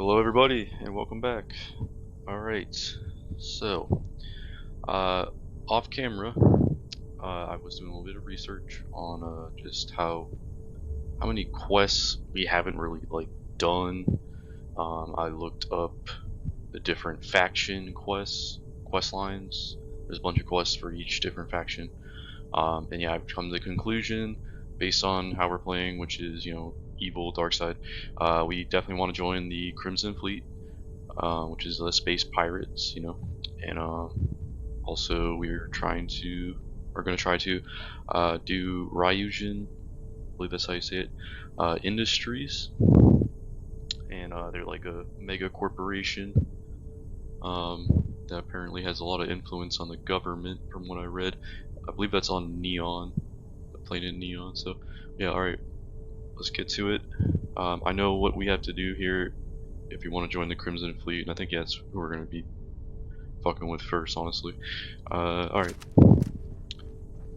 Hello everybody and welcome back. Alright, so uh, off camera I was doing a little bit of research on just how many quests we haven't really done. I looked up the different faction quest lines. There's a bunch of quests for each different faction. And yeah, I've come to the conclusion based on how we're playing, which is, evil, dark side. We definitely want to join the Crimson Fleet, which is the space pirates, and also we're going to try to do Ryujin, I believe that's how you say it, Industries, and they're like a mega corporation um, that apparently has a lot of influence on the government, from what I read. I believe that's on Neon, the planet Neon. So yeah, all right, let's get to it. I know what we have to do here if you want to join the Crimson Fleet, and I think yeah, that's who we're going to be fucking with first, honestly. Alright.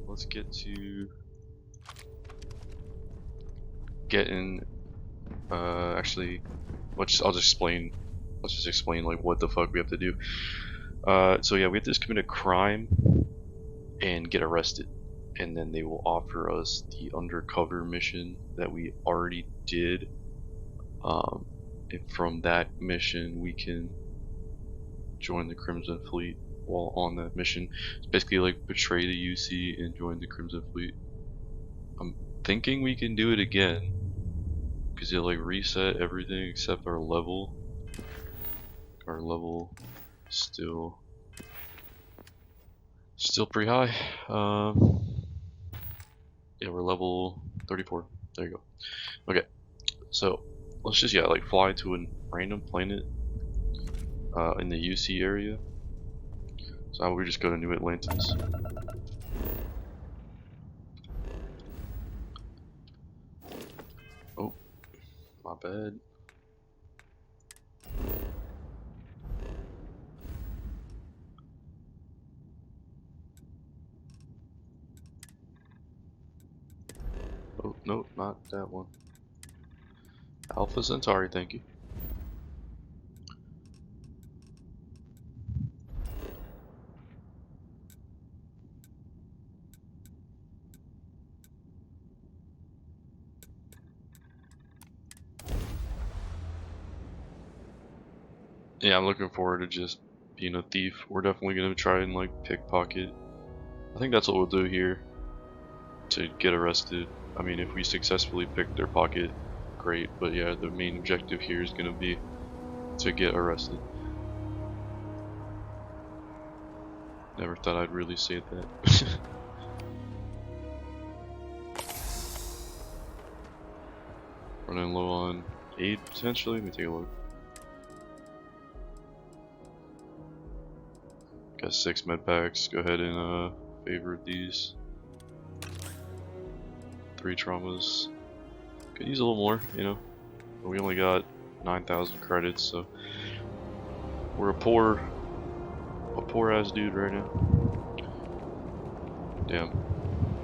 Let's get to getting, actually, I'll just explain, let's just explain, like, what the fuck we have to do. So yeah, we have to just commit a crime and get arrested. And then they will offer us the undercover mission that we already did. And from that mission, we can join the Crimson Fleet while on that mission. It's basically like betray the UC and join the Crimson Fleet. I'm thinking we can do it again because it like reset everything except our level. Our level still pretty high. Yeah, we're level 34. There you go. Okay, so let's just like fly to a random planet in the UC area. So how about we just go to New Atlantis? Oh, my bad. Oh, no, not that one. Alpha Centauri, thank you. Yeah, I'm looking forward to just being a thief. We're definitely gonna try and like pickpocket. I think that's what we'll do here to get arrested. I mean, if we successfully pick their pocket, great. But yeah, the main objective here is gonna be to get arrested. Never thought I'd really say that. Running low on aid potentially. Let me take a look. Got 6 med packs. Go ahead and favorite these. 3 traumas. Could use a little more, But we only got 9,000 credits, so we're a poor ass dude right now. Damn.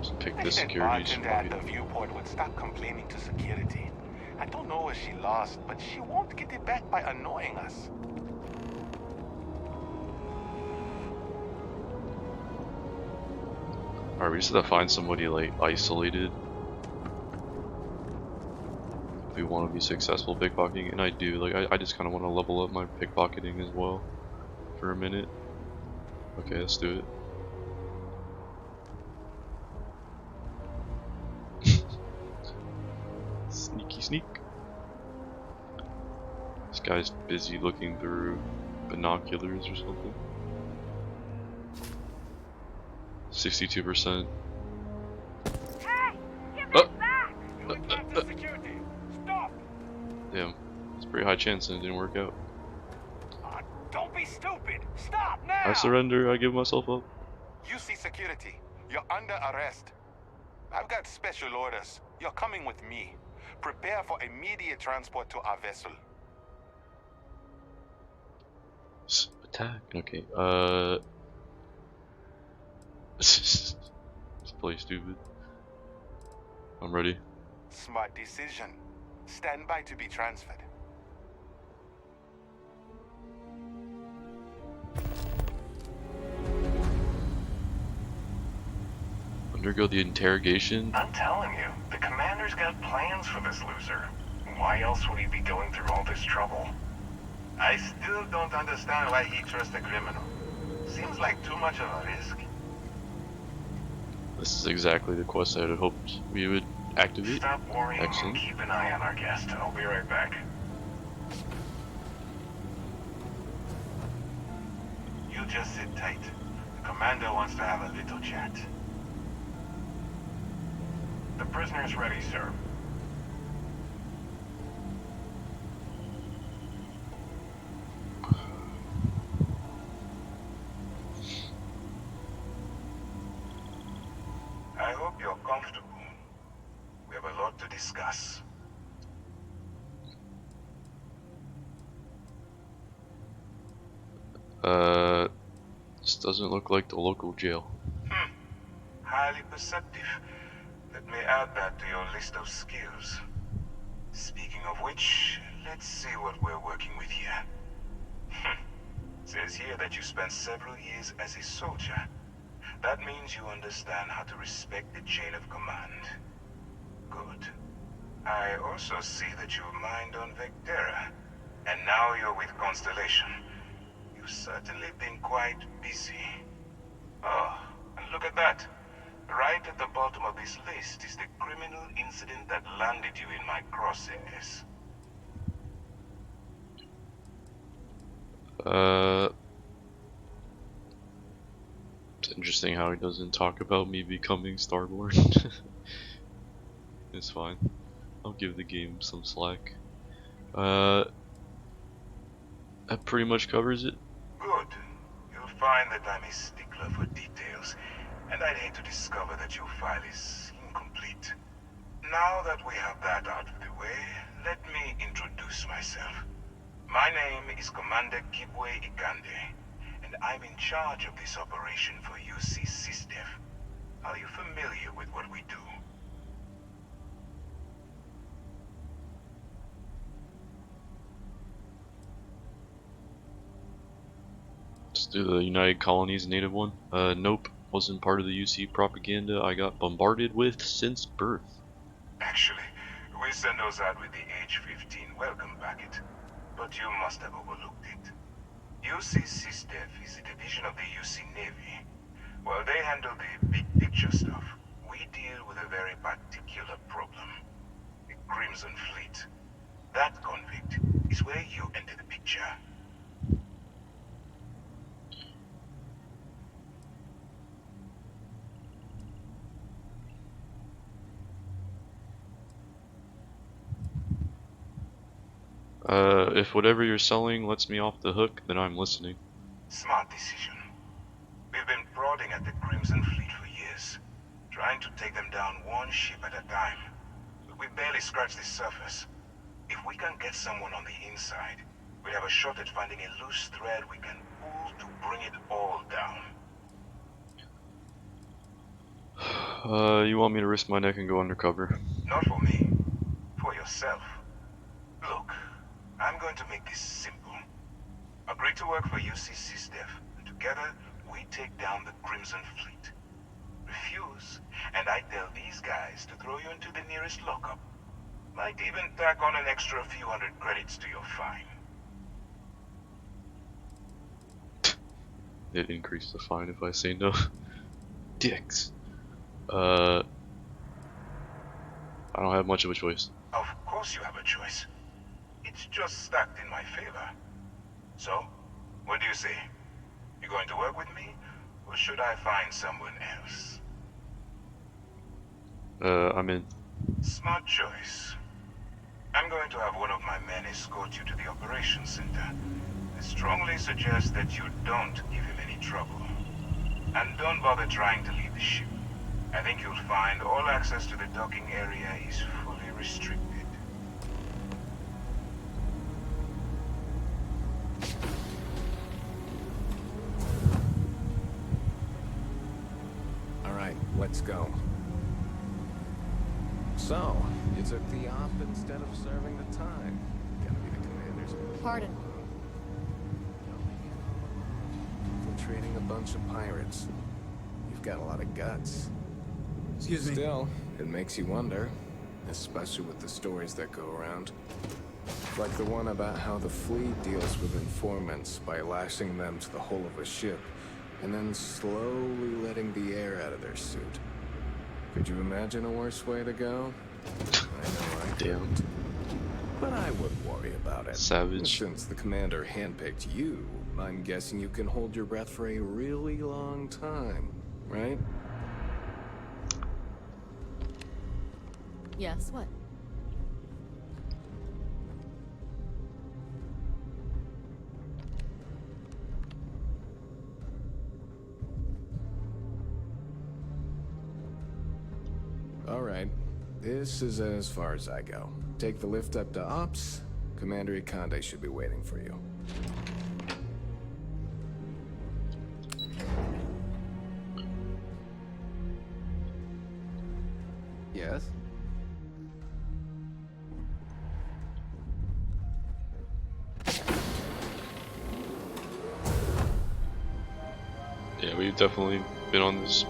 Just pick this security spot. At the viewport would stop complaining to security. I don't know if she lost, but she won't get it back by annoying us. Alright, we just have to find somebody like isolated if we want to be successful pickpocketing, and I do. Like, I just kind of want to level up my pickpocketing as well for a minute. Okay, let's do it. Sneaky sneak. This guy's busy looking through binoculars or something. 62%. Hey, give this back! Security, stop! Damn, it's a pretty high chance that it didn't work out. Don't be stupid! Stop now! I surrender. I give myself up. You see security. You're under arrest. I've got special orders. You're coming with me. Prepare for immediate transport to our vessel. Attack. Okay. Just play stupid. I'm ready. Smart decision. Stand by to be transferred. undergo the interrogation. I'm telling you, the commander's got plans for this loser. Why else would he be going through all this trouble? I still don't understand why he trusts a criminal. Seems like too much of a risk. This is exactly the quest I had hoped we would activate. Stop worrying Excellent. and keep an eye on our guest. I'll be right back. You just sit tight. The commander wants to have a little chat. The prisoner's ready, sir. I hope you're comfortable. We have a lot to discuss. This doesn't look like the local jail. Highly perceptive. Let me add that to your list of skills. Speaking of which, let's see what we're working with here. Says here that you spent several years as a soldier. That means you understand how to respect the chain of command. Good. I also see that you mined on Vectera, and now you're with Constellation. You've certainly been quite busy. Oh, and look at that. Right at the bottom of this list is the criminal incident that landed you in my crosshairs. It's interesting how he doesn't talk about me becoming Starborn. It's fine. I'll give the game some slack. That pretty much covers it. Good. You'll find that I'm a stickler for details, and I'd hate to discover that your file is incomplete. Now that we have that out of the way, let me introduce myself. My name is Commander Kibwe Ikande, and I'm in charge of this operation for UC SysDef. Are you familiar with what we do? Let's do the United Colonies native one. Nope, wasn't part of the UC propaganda I got bombarded with since birth. Actually, we send those out with the age 15 welcome packet, but you must have overlooked it. UC SysDef is a division of the UC Navy. While they handle the big picture stuff, we deal with a very particular problem. The Crimson Fleet. That convict is where you enter the picture. If whatever you're selling lets me off the hook, then I'm listening. Smart decision. We've been prodding at the Crimson Fleet for years, trying to take them down one ship at a time. But we barely scratched the surface. If we can get someone on the inside, we have a shot at finding a loose thread we can pull to bring it all down. You want me to risk my neck and go undercover? Not for me. For yourself. Look, I'm going to make this simple. Agree to work for UC SysDef, and together we take down the Crimson Fleet. Refuse, and I tell these guys to throw you into the nearest lockup. Might even tack on an extra few hundred credits to your fine. It increased the fine if I say no. Dicks. I don't have much of a choice. Of course you have a choice. It's just stacked in my favor. So, what do you say? You going to work with me, or should I find someone else? I'm in. Smart choice. I'm going to have one of my men escort you to the operations center. I strongly suggest that you don't give him any trouble. And don't bother trying to leave the ship. I think you'll find all access to the docking area is fully restricted. All right, let's go. So, you took the op instead of serving the time. Gotta be the commander's. Pardon. Infiltrating a bunch of pirates. You've got a lot of guts. Excuse me. Still, it makes you wonder, especially with the stories that go around. Like the one about how the fleet deals with informants by lashing them to the hull of a ship and then slowly letting the air out of their suit. Could you imagine a worse way to go? I know I Damn. couldn't. But I wouldn't worry about it. Savage. Since the commander handpicked you, I'm guessing you can hold your breath for a really long time, right? Yes, what? All right. This is as far as I go. Take the lift up to Ops. Commander Ikande should be waiting for you. Yes? Yeah, we've definitely been on this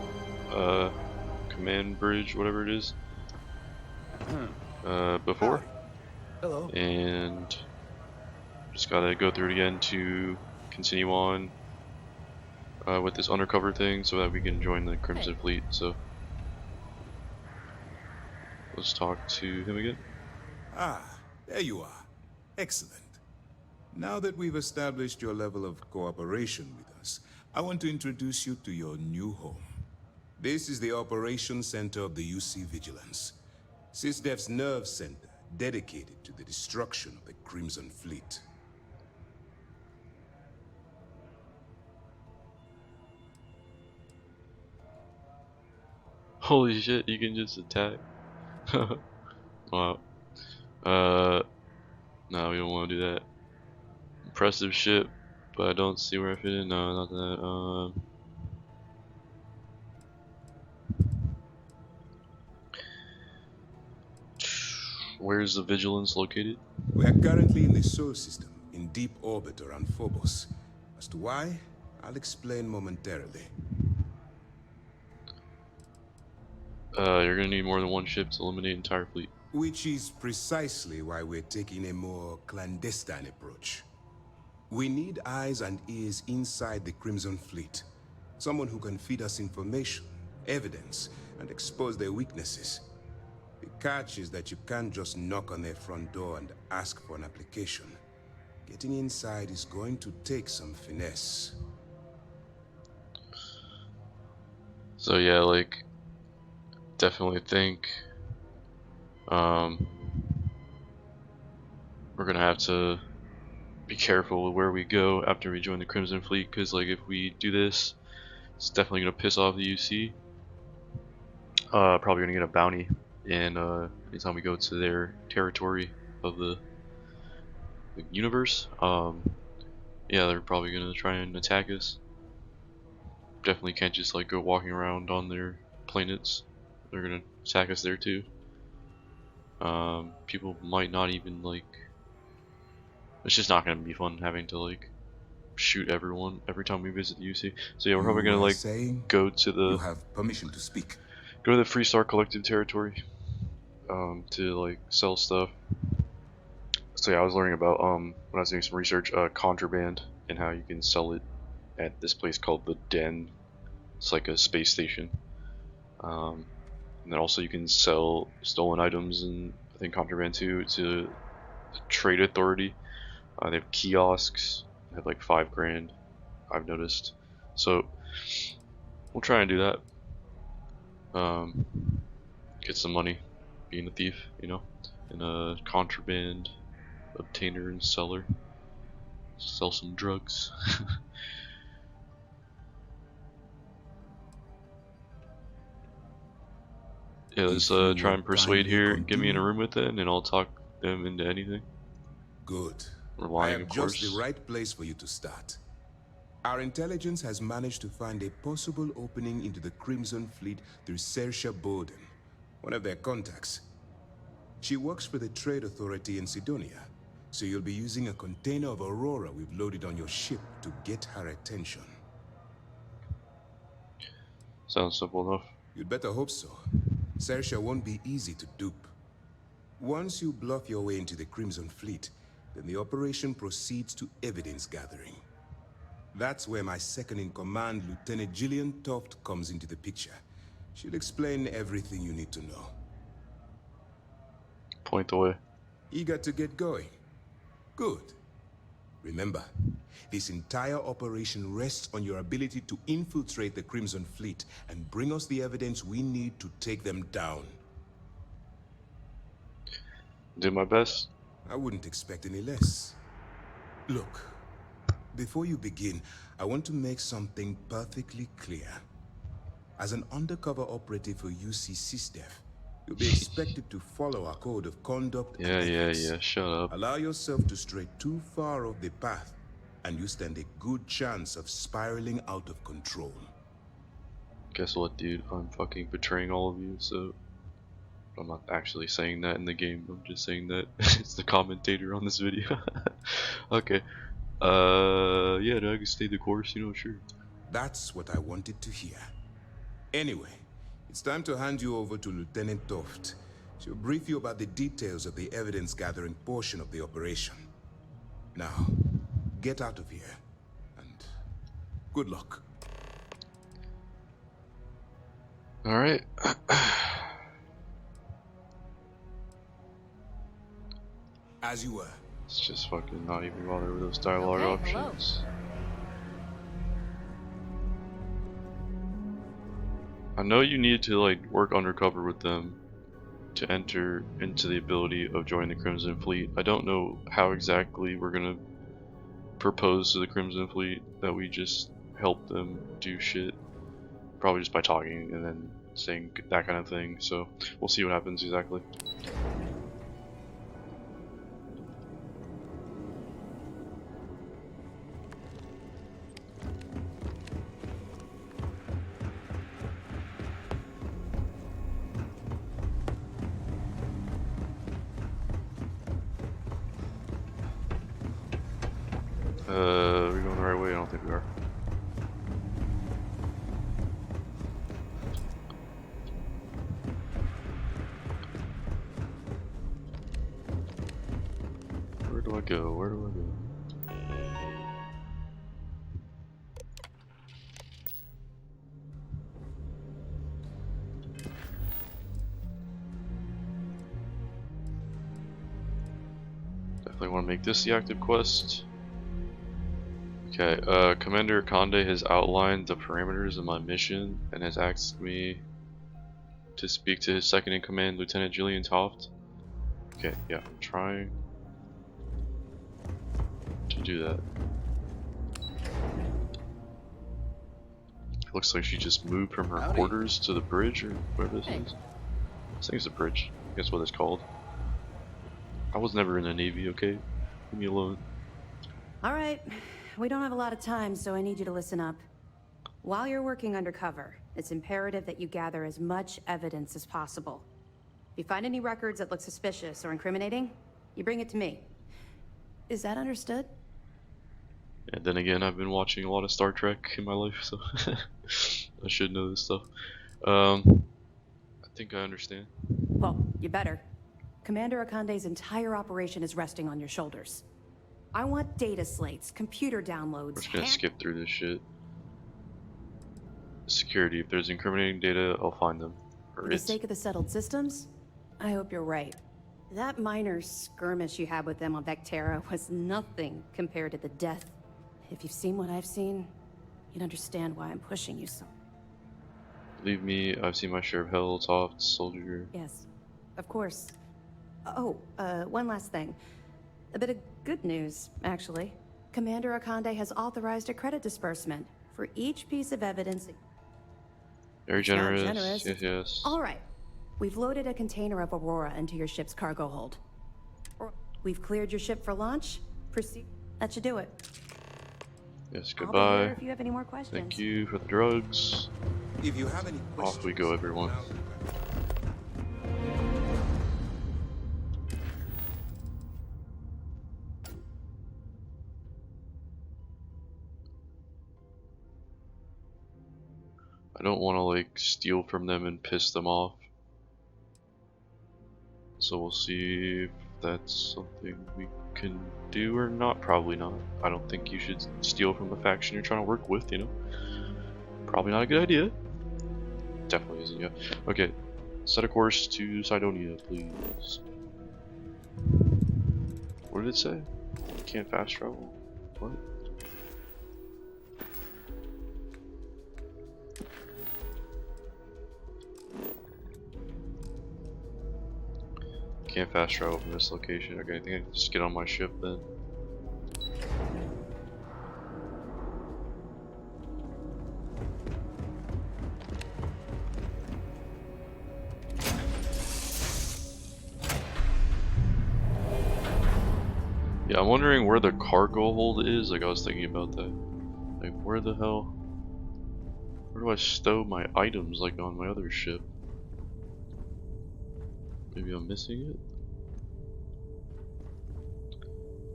command bridge, whatever it is, before. Hello. And just gotta go through it again to continue on with this undercover thing so that we can join the Crimson Fleet. So let's talk to him again. Ah, there you are. Excellent. Now that we've established your level of cooperation with us, I want to introduce you to your new home. This is the Operations Center of the UC Vigilance, SysDef's nerve center dedicated to the destruction of the Crimson Fleet. Holy shit, you can just attack. Wow. No, we don't want to do that. Impressive ship, but I don't see where I fit in. No, not that. Where's the Vigilance located? We are currently in the Sol system, in deep orbit around Phobos. As to why, I'll explain momentarily. You're gonna need more than one ship to eliminate entire fleet. Which is precisely why we're taking a more clandestine approach. We need eyes and ears inside the Crimson Fleet. Someone who can feed us information, evidence, and expose their weaknesses. The catch is that you can't just knock on their front door and ask for an application. Getting inside is going to take some finesse. So yeah, like, definitely think we're gonna have to be careful with where we go after we join the Crimson Fleet, because like if we do this, it's definitely gonna piss off the UC. Probably gonna get a bounty, and anytime we go to their territory of the universe, yeah, they're probably gonna try and attack us. Definitely can't just like go walking around on their planets. They're gonna attack us there too. People might not even like. It's just not gonna be fun having to like shoot everyone every time we visit the UC. So yeah, we're probably You gonna were like saying? go to You the have permission to speak. the Freestar Collective territory, to like sell stuff. So yeah, I was learning about when I was doing some research, contraband, and how you can sell it at this place called the Den. It's like a space station. And then also you can sell stolen items and I think contraband too to the Trade Authority. They have kiosks. They have like 5 grand, I've noticed. So we'll try and do that. Get some money, being a thief, you know, and a contraband obtainer and seller. Sell some drugs. Yeah, let's If you try would and persuade kindly here. Get me in a continue. room with them, and I'll talk them into anything. Good. We're I lying, have of just the course. right place for you to start. Our intelligence has managed to find a possible opening into the Crimson Fleet through Saoirse Bowden, one of their contacts. She works for the Trade Authority in Sidonia, so you'll be using a container of Aurora we've loaded on your ship to get her attention. Sounds simple enough. You'd better hope so. Sersha won't be easy to dupe. Once you bluff your way into the Crimson Fleet, then the operation proceeds to evidence gathering. That's where my second-in-command, Lieutenant Gillian Toft, comes into the picture. She'll explain everything you need to know. Point the way. Eager to get going? Good. Remember, this entire operation rests on your ability to infiltrate the Crimson Fleet and bring us the evidence we need to take them down. Do my best. I wouldn't expect any less. Look, before you begin, I want to make something perfectly clear. As an undercover operative for UC SysDef, you'll be expected to follow our code of conduct and ethics. Yeah, shut up. Allow yourself to stray too far off the path, and you stand a good chance of spiraling out of control. Guess what, dude? I'm fucking betraying all of you, so... I'm not actually saying that in the game, I'm just saying that it's the commentator on this video. Okay. Yeah, no, I can stay the course, you know, sure. That's what I wanted to hear. Anyway, it's time to hand you over to Lieutenant Toft. She'll brief you about the details of the evidence-gathering portion of the operation. Now, get out of here, and good luck. Alright. As you were. Let's just fucking not even bother with those dialogue Okay, hello. options. I know you need to like work undercover with them to enter into the ability of joining the Crimson Fleet. I don't know how exactly we're gonna propose to the Crimson Fleet that we just help them do shit. Probably just by talking and then saying that kind of thing. So we'll see what happens exactly. Are we going the right way? I don't think we are. Where do I go? Where do I go? Definitely want to make this the active quest. Okay, Commander Conde has outlined the parameters of my mission and has asked me to speak to his second in command, Lieutenant Gillian Toft. Okay, yeah, I'm trying to do that. It looks like she just moved from her Howdy. quarters to the bridge or where this is. I think it's a bridge. That's what it's called. I was never in the Navy, okay? Leave me alone. All right, we don't have a lot of time, so I need you to listen up. While you're working undercover, it's imperative that you gather as much evidence as possible. If you find any records that look suspicious or incriminating, you bring it to me. Is that understood? And then again, I've been watching a lot of Star Trek in my life, so I should know this stuff. I think I understand. Well, you better. Commander Akande's entire operation is resting on your shoulders. I want data slates, computer downloads. We're just gonna skip through this shit. Security. If there's incriminating data, I'll find them. For the sake of the settled systems, I hope you're right. That minor skirmish you had with them on Vectera was nothing compared to the death. If you've seen what I've seen, you'd understand why I'm pushing you so. Believe me, I've seen my share of hell, Toft, soldier. Yes, of course. Oh, one last thing. A bit of good news, actually. Commander Akande has authorized a credit disbursement for each piece of evidence. Very It's not generous. generous. Yes, yes. All right. We've loaded a container of Aurora into your ship's cargo hold. We've cleared your ship for launch. Proceed. That should do it. Yes, I'll be goodbye. here if you have any more questions. Thank you for the drugs. If you have any questions, Off we go, everyone. I don't want to like steal from them and piss them off. So we'll see if that's something we can do or not. Probably not. I don't think you should steal from the faction you're trying to work with, you know? Probably not a good idea. Definitely isn't, yeah. Okay, set a course to Cydonia, please. What did it say? Can't fast travel. What? Can't fast travel from this location. Okay, I think I can just get on my ship then. Yeah, I'm wondering where the cargo hold is. Like, I was thinking about that. Like, where the hell? Where do I stow my items, like on my other ship? Maybe I'm missing it?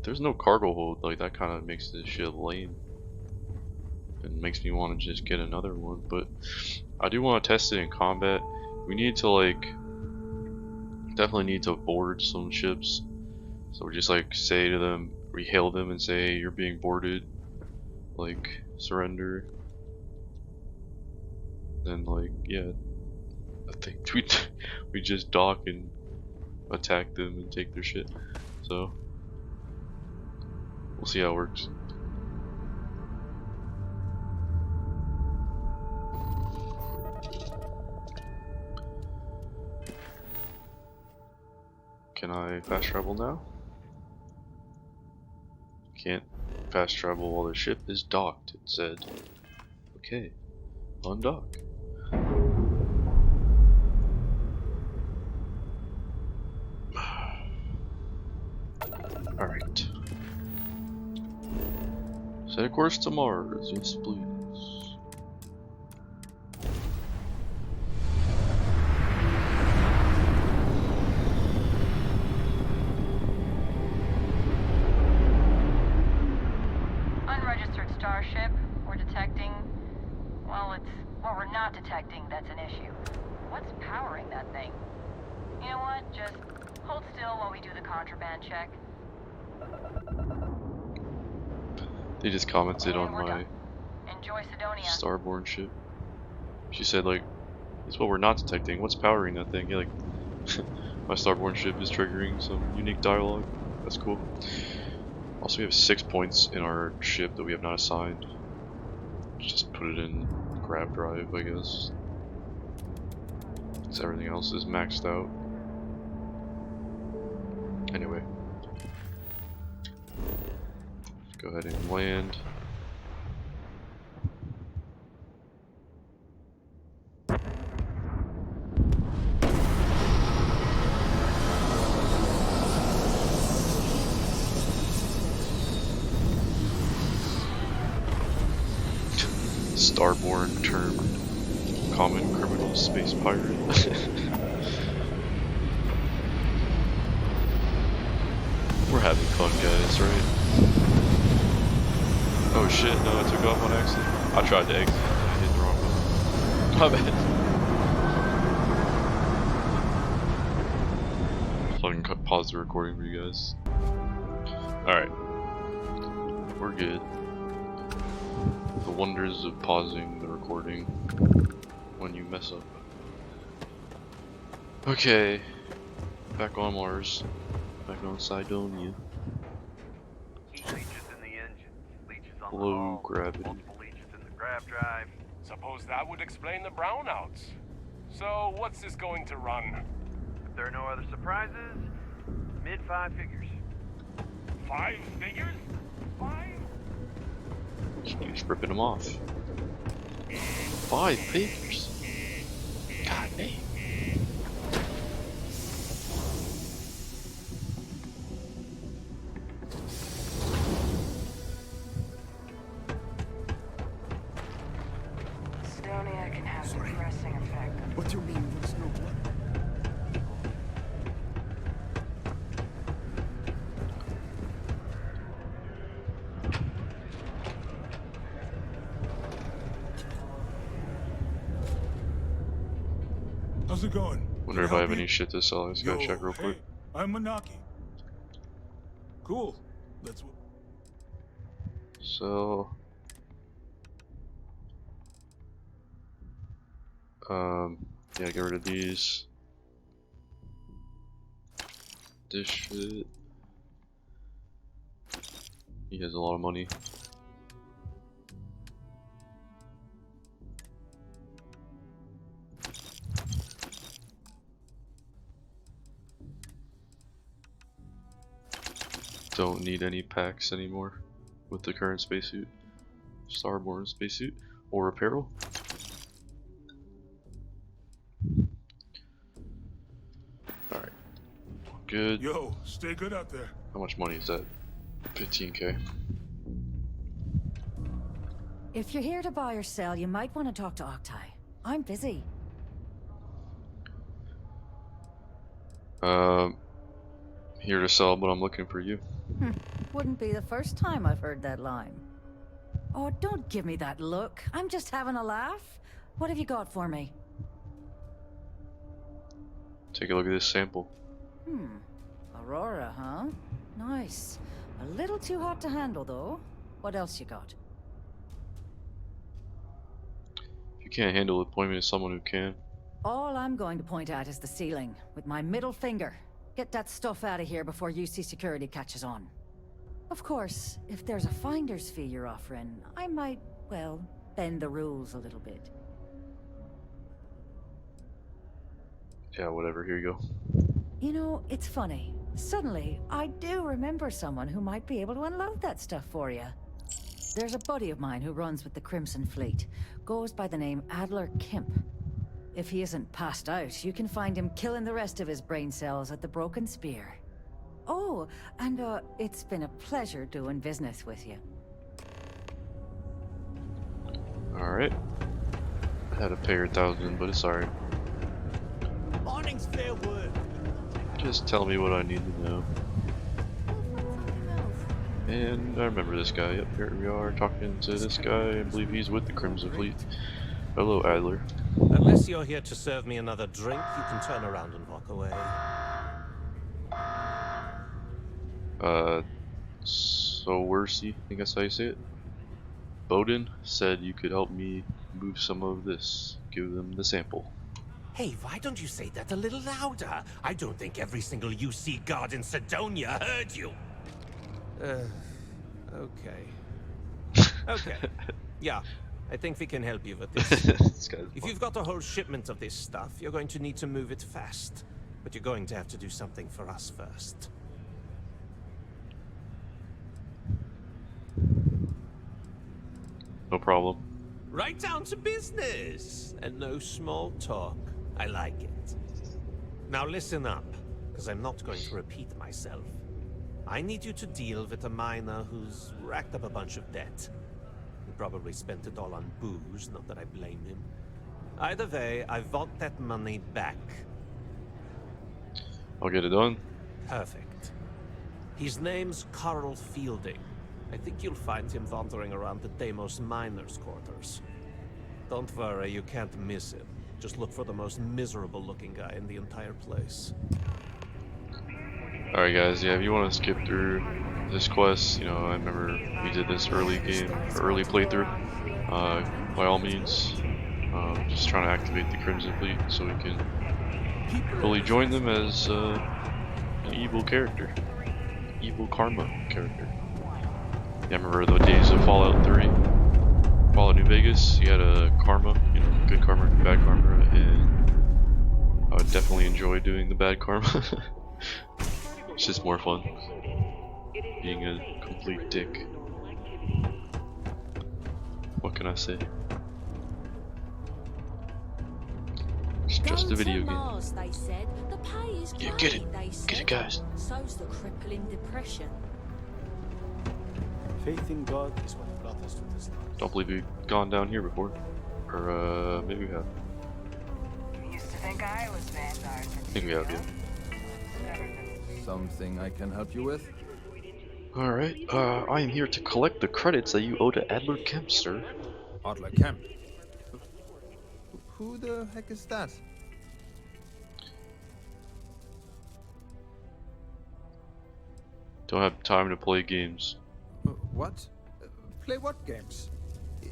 There's no cargo hold, like, that kind of makes this shit lame. And makes me want to just get another one, but I do want to test it in combat. We need to, like, definitely need to board some ships. So we just like say to them, we hail them and say, hey, you're being boarded, like surrender. Then like, yeah, I think we just dock and attack them and take their shit. So we'll see how it works. Can I fast travel now? Can't fast travel while the ship is docked, it said. Okay, undock. Alright. Set a course to Mars, yes please. Unregistered starship. We're detecting... Well, we're not detecting, that's an issue. What's powering that thing? You know what? Just hold still while we do the contraband check. They just commented on And we're my done. Enjoy Cydonia. starborn ship. She said like, it's what we're not detecting. What's powering that thing? Yeah, like my starborn ship is triggering some unique dialogue. That's cool. Also, we have 6 points in our ship that we have not assigned. Just put it in grab drive, I guess. Since everything else is maxed out. Anyway, let's go ahead and land. Starborn turned common criminal space pirate. We're having fun, guys, right? Oh shit, no, I took off on accident. I tried to exit, and I hit the wrong button. My bad. Fucking pause the recording for you guys. Alright. We're good. The wonders of pausing the recording when you mess up. Okay, back on Mars, back on Cydonia. Leeches in the engine, leeches on the Low hull, gravity. multiple leeches in the grav drive. Suppose that would explain the brownouts. So, what's this going to run? If there are no other surprises, mid 5 figures. 5 figures? 5? Just ripping them off. 5 figures. God damn. Cydonia can have a depressing effect. What do you mean there's no blood? How's it going? Wonder if I have any shit to sell. I just gotta check real quick. Hey, I'm Manaki. Cool. Let's. So, yeah, get rid of these. This shit. He has a lot of money. Don't need any packs anymore with the current spacesuit. Starborn spacesuit or apparel. Alright. Good. Yo, stay good out there. How much money is that? 15k. If you're here to buy or sell, you might want to talk to Octai. I'm busy. Here to sell, but I'm looking for you. Wouldn't be the first time I've heard that line. Oh, don't give me that look. I'm just having a laugh. What have you got for me? Take a look at this sample. Aurora, huh? Nice. A little too hot to handle, though. What else you got? If you can't handle it, point me to someone who can. All I'm going to point at is the ceiling, with my middle finger. Get that stuff out of here before UC security catches on. Of course, if there's a finder's fee you're offering, I might, well, bend the rules a little bit. Yeah, whatever, here you go. You know, it's funny. Suddenly, I do remember someone who might be able to unload that stuff for you. There's a buddy of mine who runs with the Crimson Fleet. Goes by the name Adler Kemp. If he isn't passed out, you can find him killing the rest of his brain cells at the Broken Spear. Oh, and it's been a pleasure doing business with you. Alright. I had to pay her 1,000, but it's alright. Morning's fair word. Just tell me what I need to know. And I remember this guy. Yep, here we are talking to this guy. I believe he's with the Crimson Fleet. Hello, Adler. Unless you're here to serve me another drink, you can turn around and walk away. So Worsey, I think that's how you say it. Bowden said you could help me move some of this. Give them the sample. Hey, why don't you say that a little louder? I don't think every single UC guard in Sidonia heard you. Okay. Okay. Yeah, I think we can help you with this. This guy's If fun. you've got a whole shipment of this stuff, you're going to need to move it fast. But you're going to have to do something for us first. No problem. Right down to business! And no small talk. I like it. Now listen up, because I'm not going to repeat myself. I need you to deal with a miner who's racked up a bunch of debt. He probably spent it all on booze, not that I blame him. Either way, I want that money back. I'll get it done. Perfect. His name's Carl Fielding. I think you'll find him wandering around the Deimos miners' quarters. Don't worry, you can't miss him. Just look for the most miserable looking guy in the entire place. Alright guys, yeah, if you want to skip through this quest, you know, I remember we did this early playthrough, by all means, just trying to activate the Crimson Fleet so we can fully join them as an evil character, evil karma character. Yeah, I remember the days of Fallout 3, Fallout New Vegas, you had a karma, you know, good karma, bad karma, and I would definitely enjoy doing the bad karma. It's just more fun, being a complete dick. What can I say? It's just a video game. Mars, they said. The pay is Yeah, great, get it. they Get said. it, guys. So's the crippling depression. Faith in God is what brought us to this life. Don't believe we've gone down here before. Or, maybe we have. Used to think I was Vanguard. I think we have, yeah. Something I can help you with? Alright, I am here to collect the credits that you owe to Adler Kemp, sir. Adler Kemp? Who the heck is that? Don't have time to play games. What? Play what games?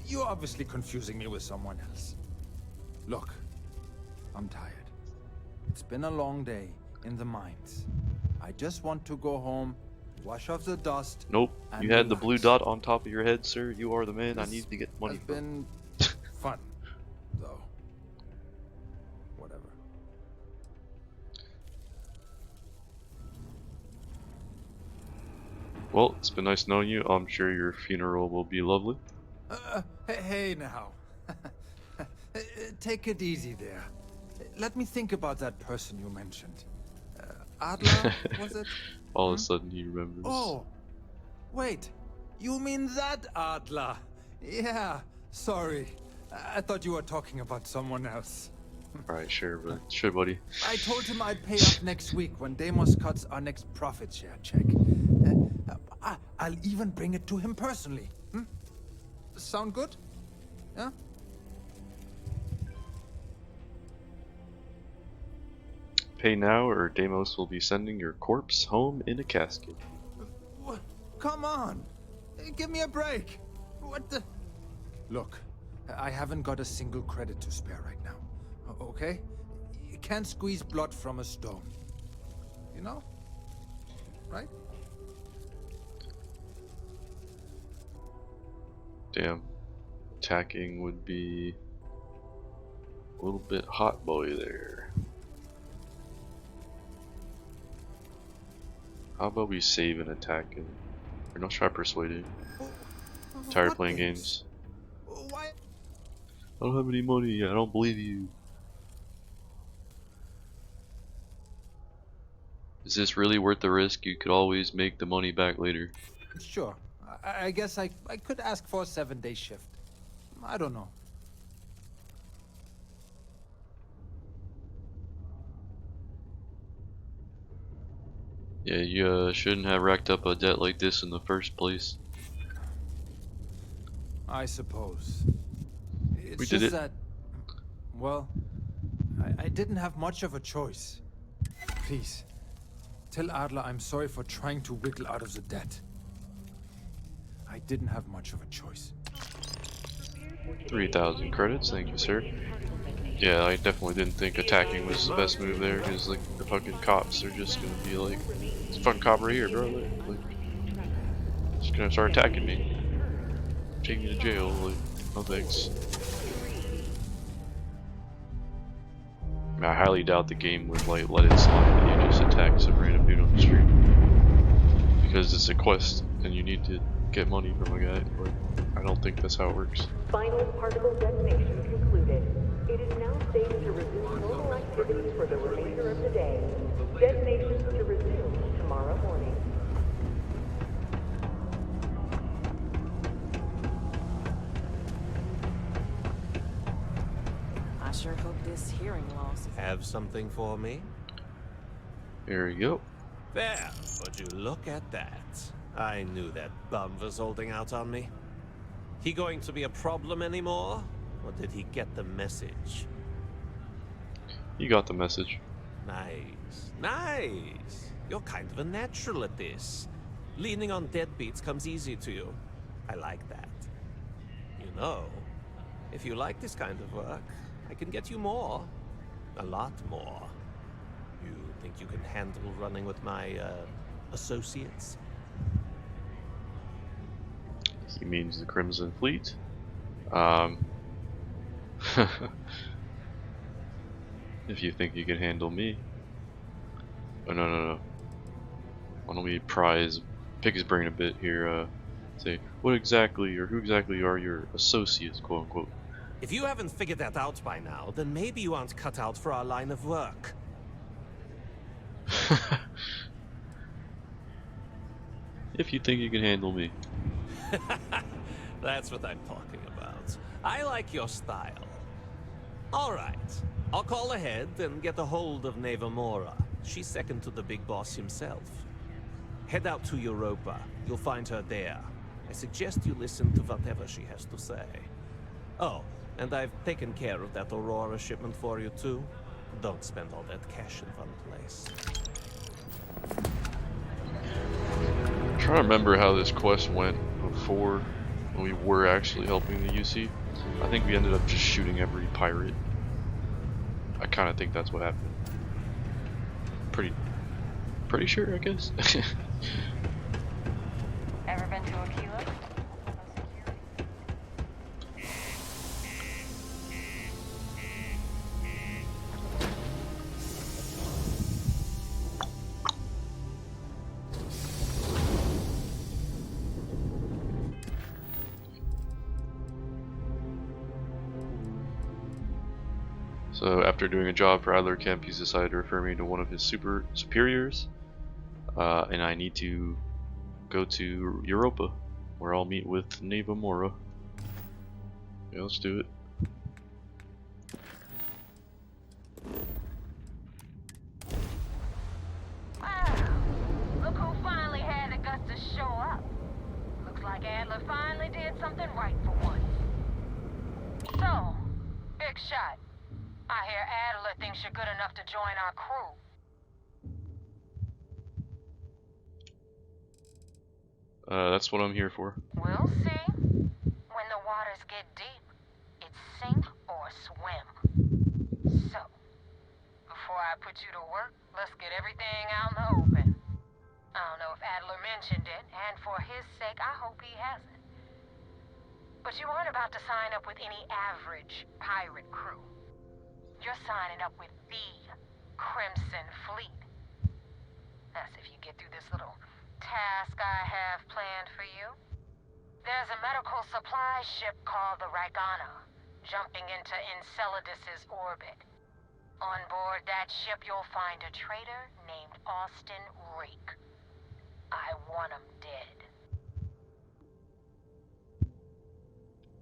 You're obviously confusing me with someone else. Look, I'm tired. It's been a long day in the mines. I just want to go home, wash off the dust. Nope. And You had the relax. blue dot on top of your head, sir. You are the man I need to get money It's from. been fun, though. Whatever. Well, it's been nice knowing you. I'm sure your funeral will be lovely. Hey now. Take it easy there. Let me think about that person you mentioned. Adler, was it? All of a sudden he remembers. Oh, wait. You mean that Adler? Yeah, sorry. I thought you were talking about someone else. Alright, sure, buddy. I told him I'd pay up next week when Deimos cuts our next profit share check. I'll even bring it to him personally. Sound good? Yeah? Pay now or Deimos will be sending your corpse home in a casket. Come on! Give me a break! What the... Look, I haven't got a single credit to spare right now. Okay? You can't squeeze blood from a stone. You know? Right? Damn. Attacking would be a little bit hot boy there. How about we save and attack and or not try persuading. Tired of playing games. Why? I don't have any money, I don't believe you. Is this really worth the risk? You could always make the money back later. Sure. I guess I could ask for a 7-day shift. I don't know. Yeah, you shouldn't have racked up a debt like this in the first place. I suppose. It's We did just it. that, well, I didn't have much of a choice. Please, tell Adler I'm sorry for trying to wiggle out of the debt. I didn't have much of a choice. 3,000 credits, thank you, sir. Yeah, I definitely didn't think attacking was the best move there, because like the fucking cops are just gonna be like, "It's a fucking cop right here, bro." Like, just gonna start attacking me, take me to jail. Like, no thanks. I mean, I highly doubt the game would like let it slide that you just attack some random dude on the street, because it's a quest and you need to get money from a guy. But I don't think that's how it works. Final particle detonation concluded. It is now safe to resume normal activities for the remainder of the day. Detonations to resume tomorrow morning. I sure hope this hearing loss is... Have something for me? Here we go. There, would you look at that? I knew that bum was holding out on me. He going to be a problem anymore? Or did he get the message? You got the message. Nice, nice. You're kind of a natural at this. Leaning on deadbeats comes easy to you. I like that. You know, if you like this kind of work, I can get you more. A lot more. You think you can handle running with my, associates? He means the Crimson Fleet. If you think you can handle me. Oh, no. Why don't we pick his brain a bit here, say, what exactly, or who exactly are your associates, quote unquote? If you haven't figured that out by now, then maybe you aren't cut out for our line of work. If you think you can handle me. That's what I'm talking about. I like your style. Alright, I'll call ahead and get a hold of Nevamora. She's second to the big boss himself. Head out to Europa. You'll find her there. I suggest you listen to whatever she has to say. Oh, and I've taken care of that Aurora shipment for you too. Don't spend all that cash in one place. trying to remember how this quest went before when we were actually helping the UC. I think we ended up just shooting every pirate. I kind of think that's what happened. Pretty sure, I guess. Ever been to Aquila? So after doing a job for Adler Camp, he's decided to refer me to one of his superiors, and I need to go to Europa, where I'll meet with Neva Mora. Yeah, let's do it. Wow! Look who finally had the guts to show up. Looks like Adler finally did something right for once. So, big shot. I hear Adler thinks you're good enough to join our crew. That's what I'm here for. We'll see. When the waters get deep, it's sink or swim. So, before I put you to work, let's get everything out in the open. I don't know if Adler mentioned it, and for his sake, I hope he hasn't. But you aren't about to sign up with any average pirate crew. You're signing up with the Crimson Fleet. That's if you get through this little task I have planned for you. There's a medical supply ship called the Ragana, jumping into Enceladus's orbit. On board that ship, you'll find a traitor named Austin Rake. I want him dead.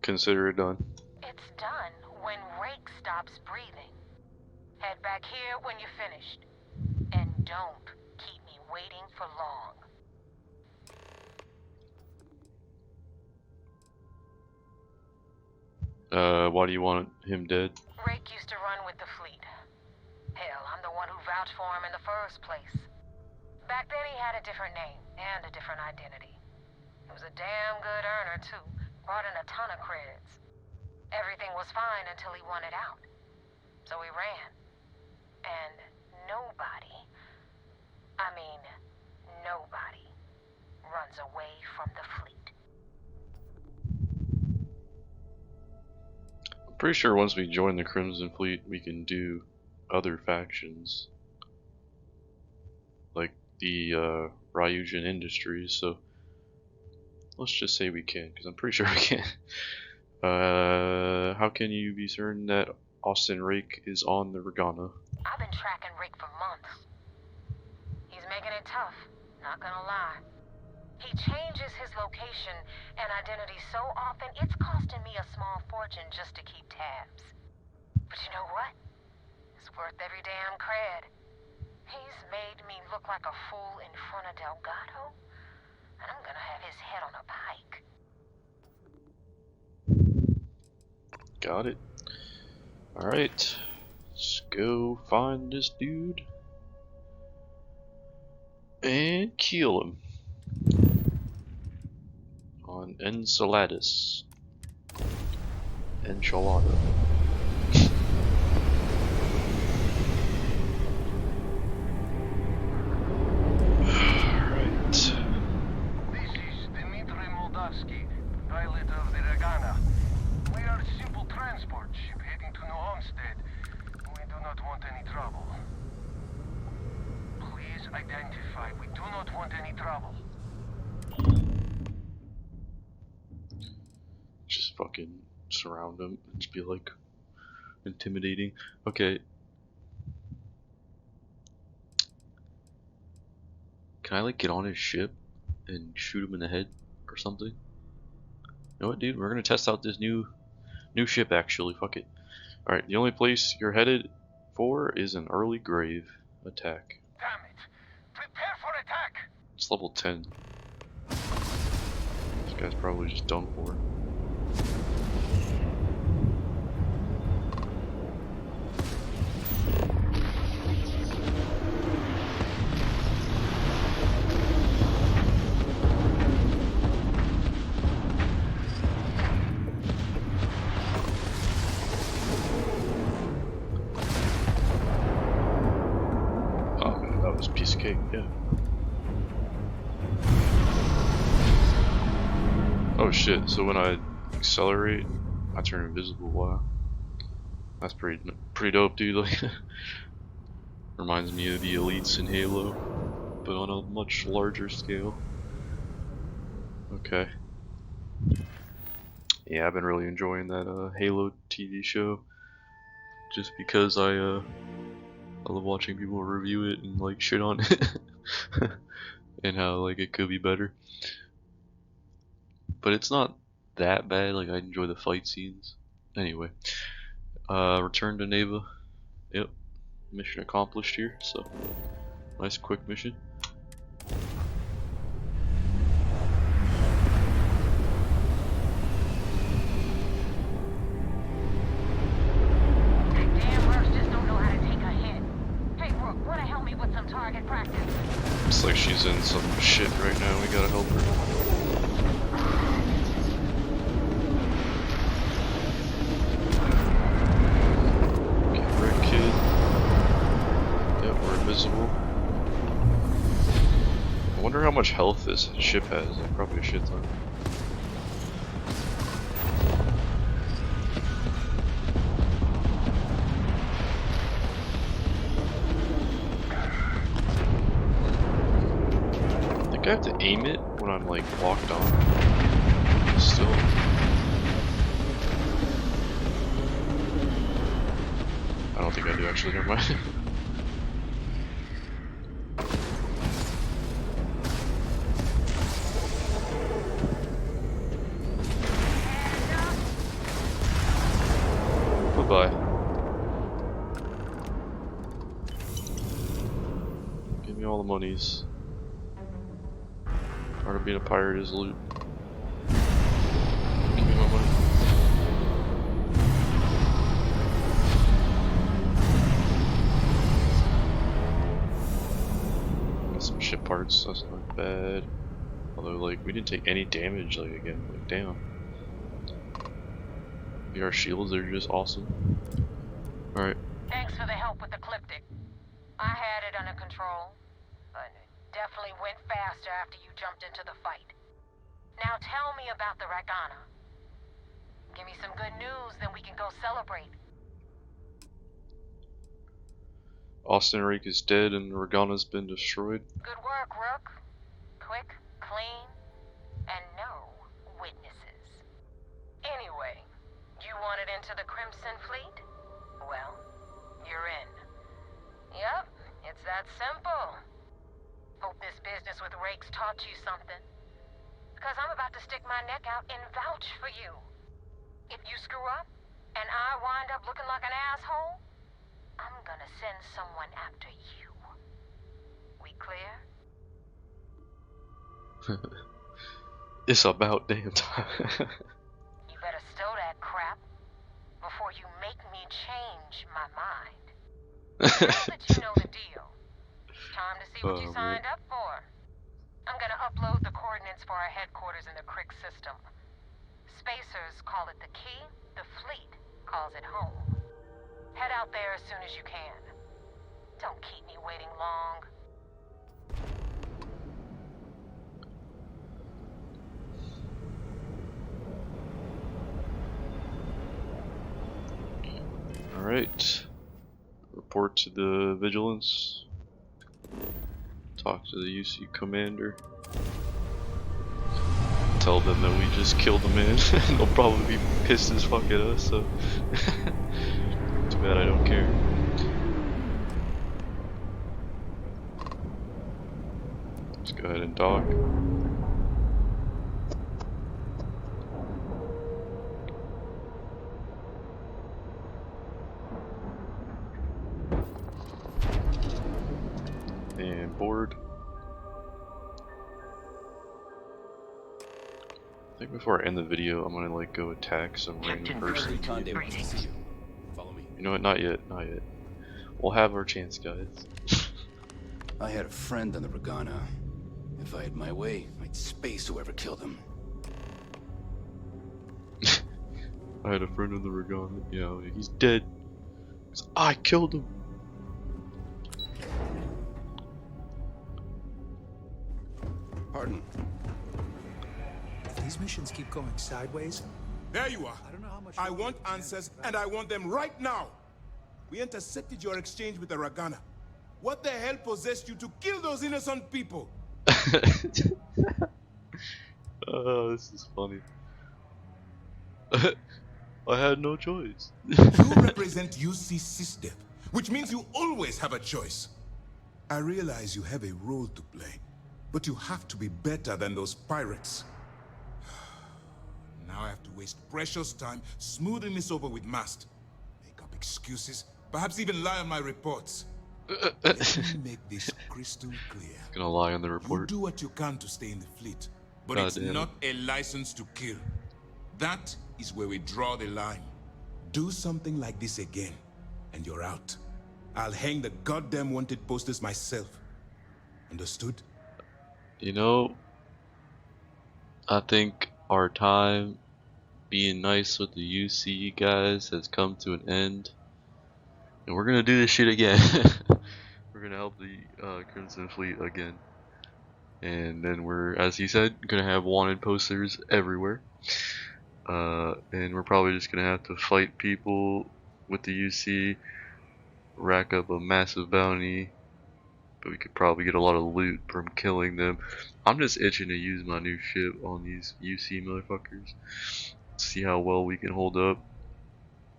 Consider it done. It's done when Rake stops breathing. Head back here when you're finished. And don't keep me waiting for long. Why do you want him dead? Rake used to run with the fleet. Hell, I'm the one who vouched for him in the first place. Back then he had a different name and a different identity. He was a damn good earner too. Brought in a ton of credits. Everything was fine until he wanted out. So he ran. And nobody, I mean, nobody, runs away from the fleet. I'm pretty sure once we join the Crimson Fleet, we can do other factions. Like the Ryujin Industries, so let's just say we can, because I'm pretty sure we can. How can you be certain that Austin Rake is on the Ragana? I've been tracking Rick for months. He's making it tough, not gonna lie. He changes his location and identity so often, it's costing me a small fortune just to keep tabs. But you know what? It's worth every damn cred. He's made me look like a fool in front of Delgado, and I'm gonna have his head on a pike. Got it. Alright. Let's go find this dude. And kill him. On Enceladus. Enchilada. Pilot of the Ragana. We are a simple transport ship heading to New Homestead. We do not want any trouble. Please identify. We do not want any trouble. Just fucking surround him and just be like intimidating. Okay. Can I like get on his ship and shoot him in the head or something? You know what, dude? We're gonna test out this new ship actually. Fuck it. Alright, the only place you're headed for is an early grave attack. Damn it! Prepare for attack! It's level 10. This guy's probably just done for. okay, yeah. Oh shit, so when I accelerate, I turn invisible. Wow. That's pretty dope, dude. Like, reminds me of the elites in Halo, but on a much larger scale. Okay. Yeah, I've been really enjoying that Halo TV show, just because I love watching people review it and like shit on it, and how like it could be better. But it's not that bad. Like I enjoy the fight scenes. Anyway, return to Neva. Yep, mission accomplished here. So nice quick mission. Looks like she's in some shit right now. We gotta help her. Get wrecked, kid. Yep, we're invisible. I wonder how much health this ship has. Like, probably a shit ton. I think I have to aim it when I'm like locked on. Still. I don't think I do actually, never mind. Bye-bye. Give me all the monies. Part of being a pirate is loot. Give me my money. Got some ship parts, that's not bad. Although, like, we didn't take any damage, like, again, like, damn. Maybe our shields are just awesome. Alright. Thanks for the help with the Cliptic. I had it under control, but it definitely went faster after you jumped into the fight. Now tell me about the Ragana. Give me some good news, then we can go celebrate. Austin Rake is dead and Ragana's been destroyed. Good work, Rook. Quick, clean, and no witnesses. Anyway, you wanted into the Crimson Fleet? Well, you're in. Yep, it's that simple. Hope this business with Rake's taught you something. Because I'm about to stick my neck out and vouch for you. If you screw up, and I wind up looking like an asshole, I'm gonna send someone after you. We clear? It's about damn time. You better stow that crap before you make me change my mind. Now that you know the deal, it's time to see what you signed up for. I'm gonna upload the coordinates for our headquarters in the Crick system. Spacers call it the key, the fleet calls it home. Head out there as soon as you can. Don't keep me waiting long. Alright. Report to the Vigilance. Talk to the UC commander. Tell them that we just killed a man. They'll probably be pissed as fuck at us, so too bad I don't care. Let's go ahead and dock. And board. I think before I end the video, I'm gonna like go attack some random person. Follow me. You know what? Not yet. Not yet. We'll have our chance, guys. I had a friend on the Ragana. If I had my way, I'd space whoever killed him. I had a friend on the Ragana. Yeah, he's dead. 'Cause I killed him. Pardon? If these missions keep going sideways... There you are. I want answers, and I want them right now. We intercepted your exchange with the Ragana. What the hell possessed you to kill those innocent people? Oh, this is funny. I had no choice. You represent UC SysDev, which means you always have a choice. I realize you have a role to play, but you have to be better than those pirates. Now I have to waste precious time smoothing this over with Mast. Make up excuses, perhaps even lie on my reports. Let me make this crystal clear. Gonna lie on the report. You do what you can to stay in the fleet, but God it's damn it. not a license to kill. That is where we draw the line. Do something like this again, and you're out. I'll hang the goddamn wanted posters myself. Understood? You know, I think our time being nice with the UC guys has come to an end. And we're gonna do this shit again. We're gonna help the Crimson Fleet again. And then we're, as he said, gonna have wanted posters everywhere. And we're probably just gonna have to fight people with the UC, rack up a massive bounty, but we could probably get a lot of loot from killing them. I'm just itching to use my new ship on these UC motherfuckers. See how well we can hold up.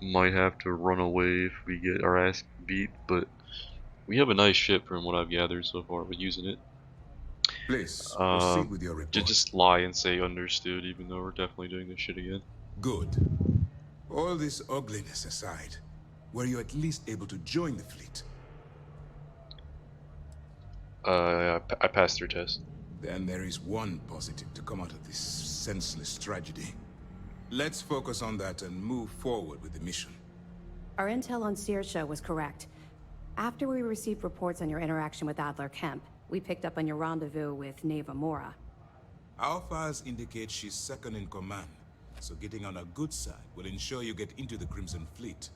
Might have to run away if we get our ass beat, but we have a nice ship from what I've gathered so far with using it. Please, proceed with your report. Just lie and say understood, even though we're definitely doing this shit again. Good. All this ugliness aside, were you at least able to join the fleet? I passed their test. Then there is one positive to come out of this senseless tragedy. Let's focus on that and move forward with the mission. Our intel on Saoirse was correct. After we received reports on your interaction with Adler Kemp, we picked up on your rendezvous with Neva Mora. Our files indicate she's second in command, so getting on her good side will ensure you get into the Crimson Fleet.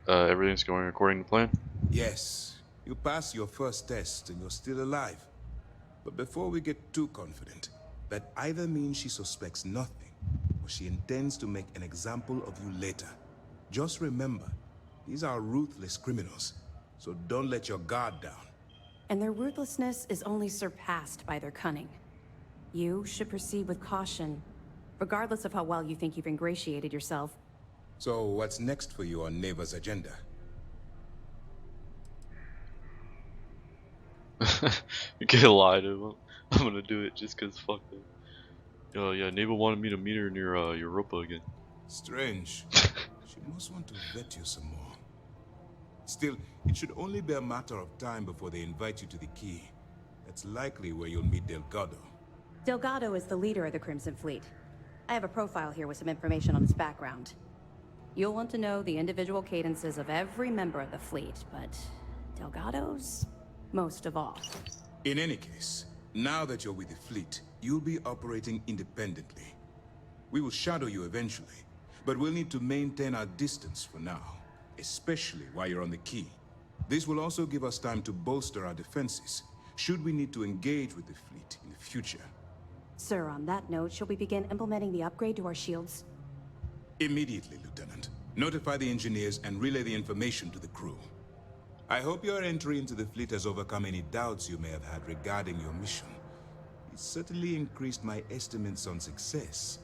Everything's going according to plan? Yes, you passed your first test and you're still alive. But before we get too confident, that either means she suspects nothing, or she intends to make an example of you later. Just remember, these are ruthless criminals, so don't let your guard down. And their ruthlessness is only surpassed by their cunning. You should proceed with caution, regardless of how well you think you've ingratiated yourself. So what's next for you on Neva's agenda? You can't lie to him. I'm gonna do it just cause fuck them. Yeah, Neva wanted me to meet her near Europa again. Strange. She must want to vet you some more. Still, it should only be a matter of time before they invite you to the Key. That's likely where you'll meet Delgado. Delgado is the leader of the Crimson Fleet. I have a profile here with some information on his background. You'll want to know the individual cadences of every member of the fleet, but Delgado's most of all. In any case, now that you're with the fleet, you'll be operating independently. We will shadow you eventually, but we'll need to maintain our distance for now, especially while you're on the Key. This will also give us time to bolster our defenses, should we need to engage with the fleet in the future. Sir, on that note, shall we begin implementing the upgrade to our shields? Immediately, Lieutenant. Notify the engineers and relay the information to the crew. I hope your entry into the fleet has overcome any doubts you may have had regarding your mission. It certainly increased my estimates on success.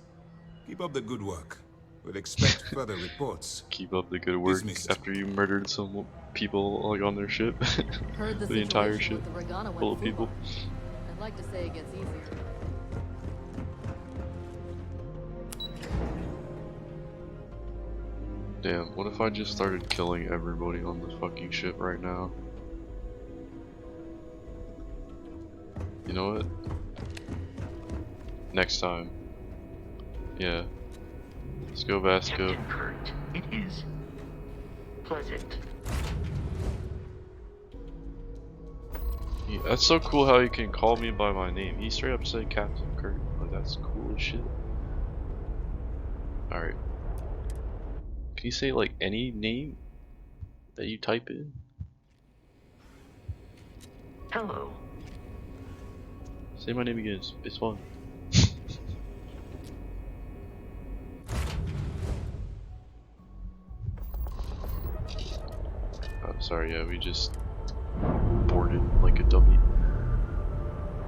Keep up the good work. We'll expect further reports. Keep up the good work after you murdered some people like on their ship. Heard the entire ship with the Regana full went of people. I'd like to say it gets easier. Damn, what if I just started killing everybody on the fucking ship right now? You know what? Next time. Yeah. Let's go Vasco. Captain Kurt, it is pleasant. Yeah, that's so cool how you can call me by my name. He straight up said Captain Kurt. Like, that's cool as shit. Alright. Can you say like any name that you type in? Hello. Say my name again. It's fun. Oh, sorry. Yeah, we just boarded like a dummy.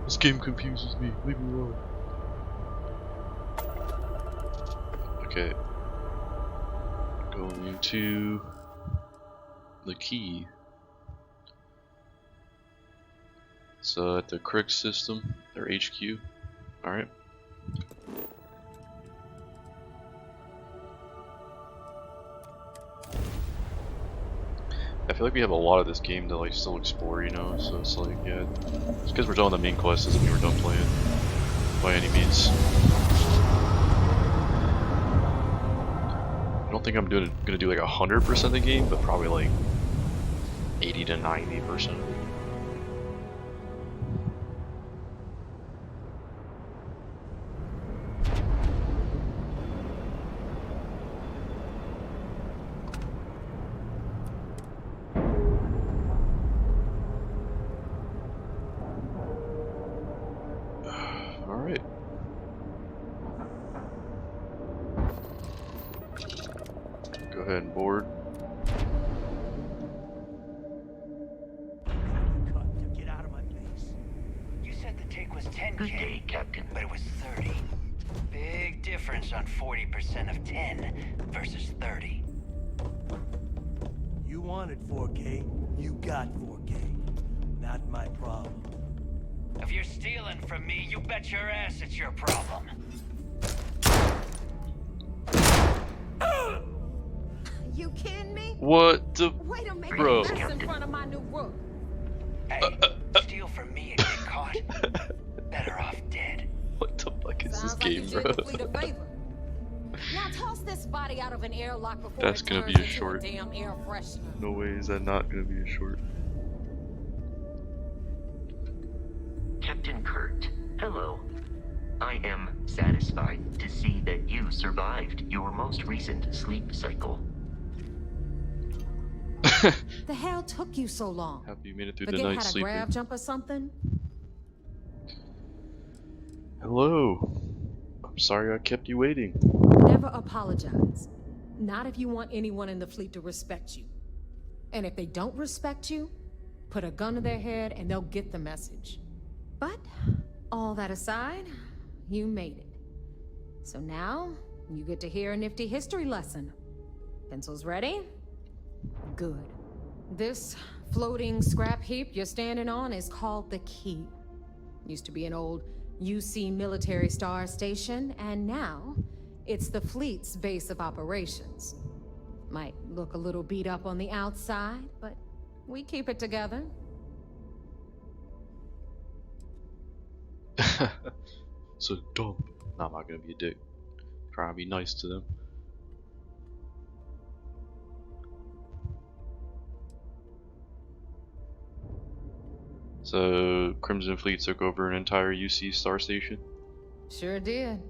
This game confuses me. Leave me alone. Okay. Going into the key. So at the Crick system, their HQ. Alright. I feel like we have a lot of this game to like still explore, you know, so it's like, yeah, just because we're done with the main quest doesn't mean we're done playing, by any means. I don't think I'm gonna do like 100% of the game, but probably like 80 to 90%. Alright. Go ahead and board. Get out of my face. You said the take was 10K. Good day, Captain. But it was 30. Big difference on 40% of 10 versus 30. You wanted 4K, you got 4K. Not my problem. If you're stealing from me, you bet your ass it's your problem. You kidding me? What the? Wait a minute, bro? that's in front of my new roof. Hey, steal from me and get caught. Better off dead. What the fuck is Sounds this like you game, did bro? the fleet a favor. Now toss this body out of an airlock before That's it gonna turns be a into short. damn air freshener. No way is that not gonna be a short. Captain Kurt, hello. I am satisfied to see that you survived your most recent sleep cycle. The hell took you so long? Happy you made it through Forget the night how to sleeping. grab jump or something? Hello. I'm sorry I kept you waiting. Never apologize. Not if you want anyone in the fleet to respect you. And if they don't respect you, put a gun to their head and they'll get the message. But, all that aside, you made it. So now, you get to hear a nifty history lesson. Pencils ready? Good. This floating scrap heap you're standing on is called the Key. Used to be an old UC military star station, and now it's the fleet's base of operations. Might look a little beat up on the outside, but we keep it together. So dumb. No, I'm not gonna be a dick. Try to be nice to them. So Crimson Fleet took over an entire UC star station. Sure did.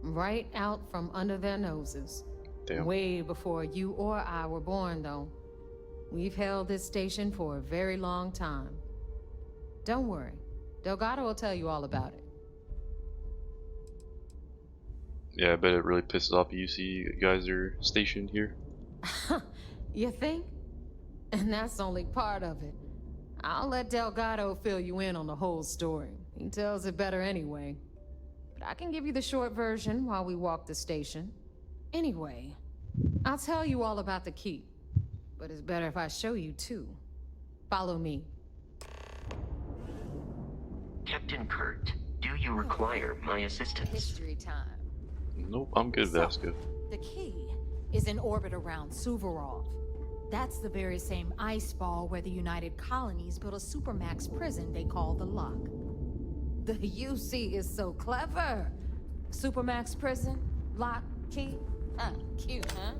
Right out from under their noses. Damn. Way before you or I were born, though. We've held this station for a very long time. Don't worry. Delgado will tell you all about it. Yeah, I bet it really pisses off UC you guys are stationed here. You think? And that's only part of it. I'll let Delgado fill you in on the whole story. He tells it better anyway. But I can give you the short version while we walk the station. Anyway, I'll tell you all about the key. But it's better if I show you too. Follow me. Captain Kurt, do you require my assistance? History time. Nope, I'm good, Vasco. The key is in orbit around Suvorov. That's the very same ice ball where the United Colonies built a supermax prison they call the Lock. The UC is so clever. Supermax prison, lock, key. Cute, huh?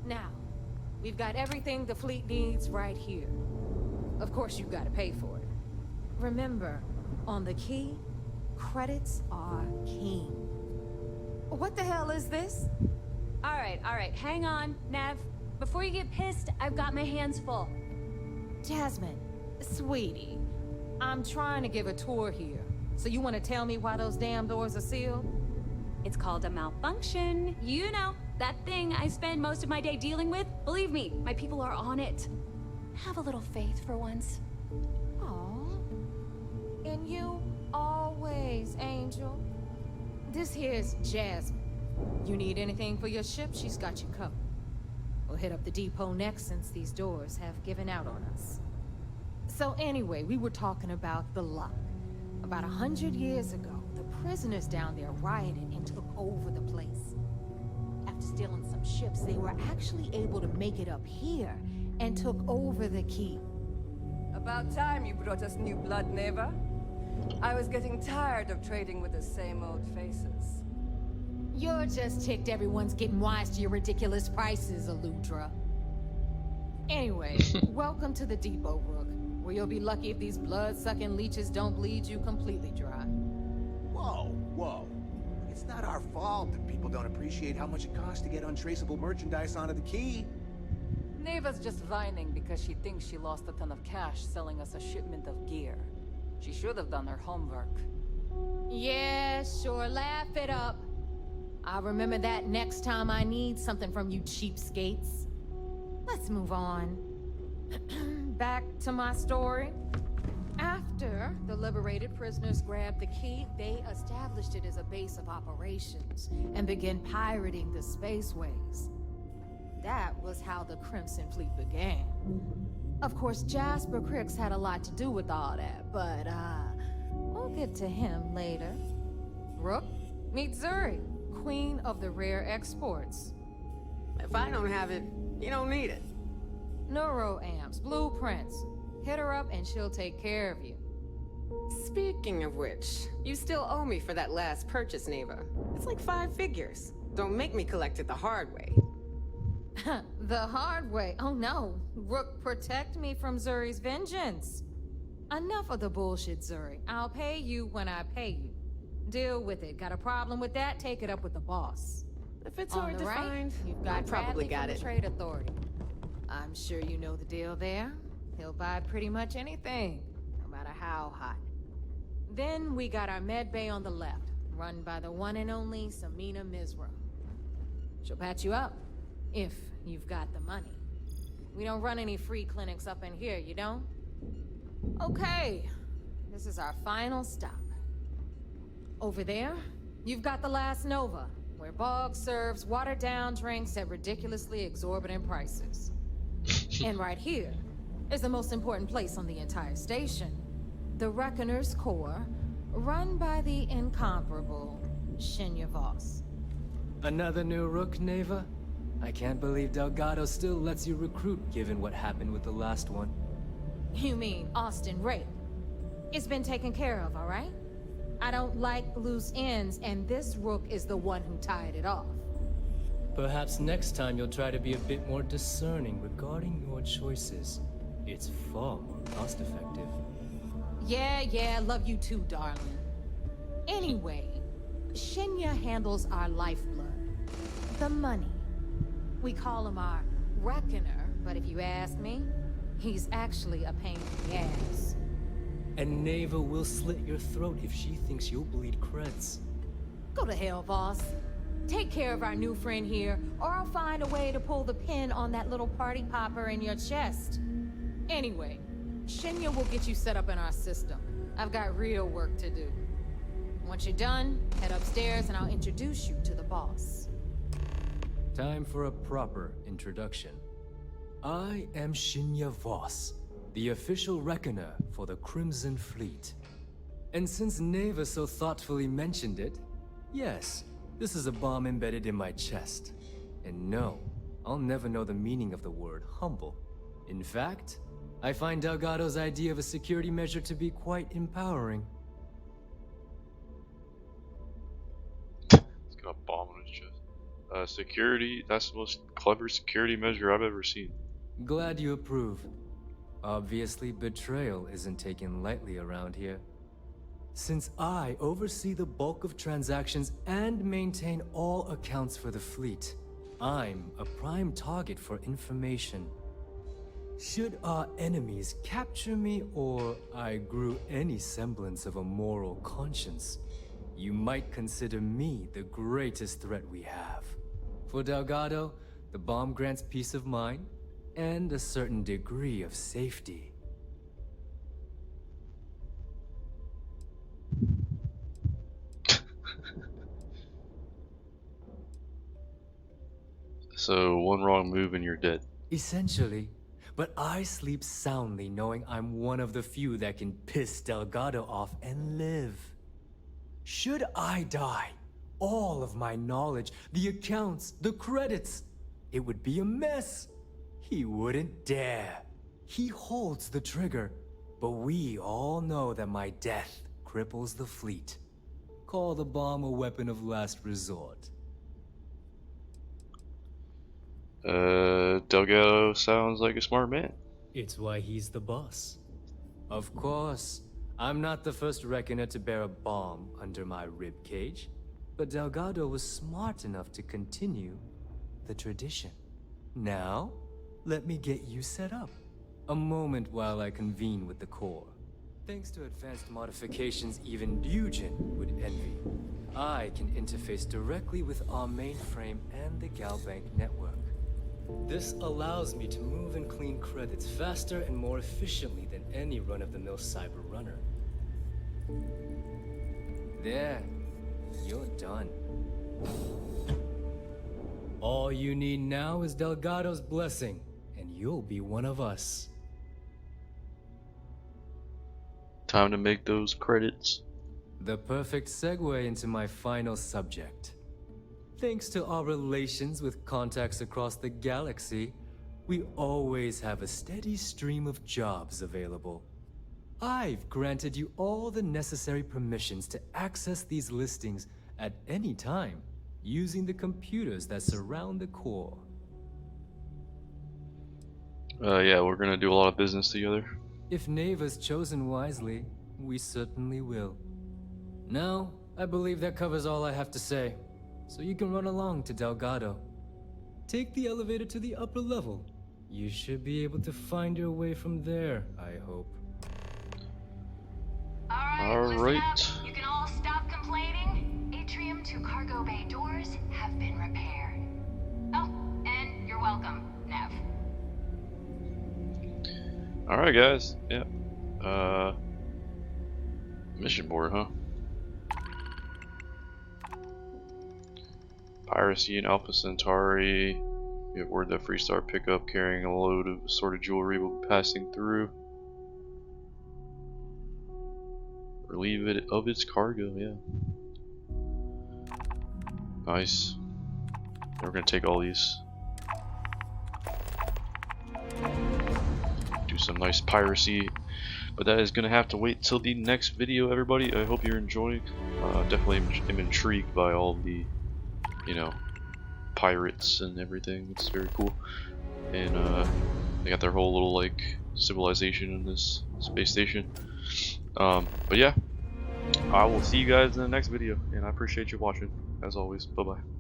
Now, we've got everything the fleet needs right here. Of course you gotta pay for it. Remember, on the key, credits are king. What the hell is this? Alright, hang on, Nev. Before you get pissed, I've got my hands full. Jasmine, sweetie, I'm trying to give a tour here. So you want to tell me why those damn doors are sealed? It's called a malfunction. You know, that thing I spend most of my day dealing with. Believe me, my people are on it. Have a little faith for once. Aww. And you always, Angel. This here's Jasmine. You need anything for your ship, she's got you covered. We'll hit up the depot next since these doors have given out on us. So anyway, we were talking about the lock. About 100 years ago, the prisoners down there rioted and took over the place. After stealing some ships, they were actually able to make it up here and took over the key. About time you brought us new blood, Neva. I was getting tired of trading with the same old faces. You're just ticked everyone's getting wise to your ridiculous prices, Aludra. Anyway, welcome to the depot, Rook, where you'll be lucky if these blood-sucking leeches don't bleed you completely dry. Whoa. It's not our fault that people don't appreciate how much it costs to get untraceable merchandise onto the key. Neva's just whining because she thinks she lost a ton of cash selling us a shipment of gear. She should have done her homework. Yeah, sure, laugh it up. I'll remember that next time I need something from you cheapskates. Let's move on. Back to my story. After the liberated prisoners grabbed the key, they established it as a base of operations and began pirating the spaceways. That was how the Crimson Fleet began. Of course, Jasper Cricks had a lot to do with all that, but we'll get to him later. Rook, meet Zuri, Queen of the Rare Exports. If I don't have it, you don't need it. Neuroamps, blueprints. Hit her up and she'll take care of you. Speaking of which, you still owe me for that last purchase, Neva. It's like 5 figures. Don't make me collect it the hard way. The hard way? Oh no. Rook, protect me from Zuri's vengeance. Enough of the bullshit, Zuri. I'll pay you when I pay you. Deal with it. Got a problem with that? Take it up with the boss. If it's On hard the to right, find, you've got I probably Bradley got from it. the Trade Authority. I'm sure you know the deal there. He'll buy pretty much anything, no matter how hot. Then we got our med bay on the left, run by the one and only Samina Mizra. She'll patch you up, if you've got the money. We don't run any free clinics up in here, you don't? Okay, this is our final stop. Over there, you've got the Last Nova, where Bog serves watered-down drinks at ridiculously exorbitant prices. And right here is the most important place on the entire station. The Reckoner's Core, run by the incomparable Shinya Voss. Another new Rook, Neva? I can't believe Delgado still lets you recruit, given what happened with the last one. You mean Austin Ray? It's been taken care of, all right? I don't like loose ends, and this Rook is the one who tied it off. Perhaps next time you'll try to be a bit more discerning regarding your choices. It's far more cost-effective. Yeah, love you too, darling. Anyway, Shinya handles our lifeblood. The money. We call him our Reckoner, but if you ask me, he's actually a pain in the ass. And Neva will slit your throat if she thinks you'll bleed creds. Go to hell, boss. Take care of our new friend here, or I'll find a way to pull the pin on that little party popper in your chest. Anyway, Shinya will get you set up in our system. I've got real work to do. Once you're done, head upstairs and I'll introduce you to the boss. Time for a proper introduction. I am Shinya Voss, the official reckoner for the Crimson Fleet. And since Neva so thoughtfully mentioned it, yes, this is a bomb embedded in my chest. And no, I'll never know the meaning of the word humble. In fact, I find Delgado's idea of a security measure to be quite empowering. He's got a bomb on his chest. Security, that's the most clever security measure I've ever seen. Glad you approve. Obviously, betrayal isn't taken lightly around here. Since I oversee the bulk of transactions and maintain all accounts for the fleet, I'm a prime target for information. Should our enemies capture me or I grew any semblance of a moral conscience, you might consider me the greatest threat we have. For Delgado, the bomb grants peace of mind and a certain degree of safety. So one wrong move and you're dead. Essentially, but I sleep soundly knowing I'm one of the few that can piss Delgado off and live. Should I die, all of my knowledge, the accounts, the credits, it would be a mess. He wouldn't dare. He holds the trigger, but we all know that my death cripples the fleet. Call the bomb a weapon of last resort. Delgado sounds like a smart man. It's why he's the boss. Of course, I'm not the first reckoner to bear a bomb under my ribcage, but Delgado was smart enough to continue the tradition. Now, let me get you set up. A moment while I convene with the core. Thanks to advanced modifications even Bugin would envy, I can interface directly with our mainframe and the Galbank network. This allows me to move and clean credits faster and more efficiently than any run-of-the-mill cyber runner. There, you're done. All you need now is Delgado's blessing, and you'll be one of us. Time to make those credits. The perfect segue into my final subject. Thanks to our relations with contacts across the galaxy, we always have a steady stream of jobs available. I've granted you all the necessary permissions to access these listings at any time, using the computers that surround the core. Yeah, we're gonna do a lot of business together. If Neva's chosen wisely, we certainly will. Now, I believe that covers all I have to say. So you can run along to Delgado. Take the elevator to the upper level. You should be able to find your way from there, I hope. Alright. You can all stop complaining. Atrium to cargo bay doors have been repaired. Oh, and you're welcome, Nev. Alright guys, yeah. Mission board, huh? Piracy in Alpha Centauri. We have word that Freestar pickup carrying a load of assorted jewelry will be passing through. Relieve it of its cargo, yeah. Nice. We're gonna take all these. Do some nice piracy. But that is gonna have to wait till the next video, everybody. I hope you're enjoying. Definitely am intrigued by all the, you know, pirates and everything. It's very cool. And they got their whole little like civilization in this space station. But yeah, I will see you guys in the next video, and I appreciate you watching as always. Bye bye.